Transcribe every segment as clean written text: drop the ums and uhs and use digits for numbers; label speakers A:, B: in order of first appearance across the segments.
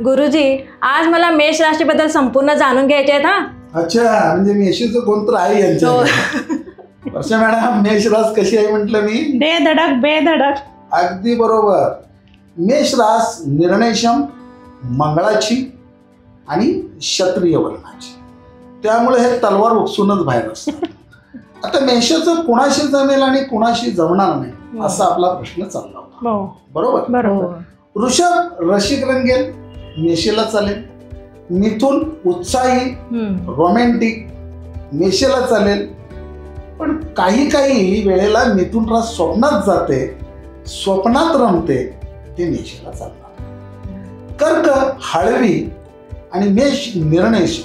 A: गुरुजी, आज मला मेष राशीबद्दल संपूर्ण जाणून घ्यायचे आहेत हा.
B: अच्छा, म्हणजे मेषीचं कोणतं आहे यांच्या वर्षा मॅडम, मेष रास कशी आहे म्हटलं मी?
A: बेधडक बेधडक.
B: अगदी बरोबर. मेष रास निर्णयक्षम, मंगळाची आणि क्षत्रिय वर्णाची, त्यामुळे हे तलवार उपसूनच बाहेर असतात. आता मेषाचं कुणाशी जमेल आणि कुणाशी जमणार नाही असा आपला प्रश्न चालला होता, बरोबर?
A: बरोबर.
B: वृषभ रसिक रंगेल, मेषेला चालेल. मिथुन उत्साही रोमॅन्टिक, मेषेला चालेल. पण काही काही वेळेला मिथुन रास स्वप्नात जाते, स्वप्नात रमते, ते मेषेला चालणार. कर्क हळवी आणि मेष निर्णयश,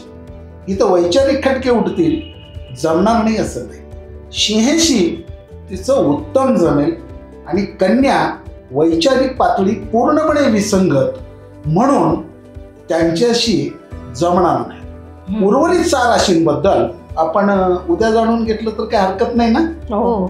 B: इथं वैचारिक खटके उठतील, जमणार नाही असं नाही. सिंहेशी तिचं उत्तम जमेल आणि कन्या वैचारिक पातळी पूर्णपणे विसंगत, म्हणून त्यांच्याशी जमणार नाही. उर्वरित 4 राशींबद्दल आपण उद्या जाणून घेतलं तर काही हरकत नाही ना?
A: हो.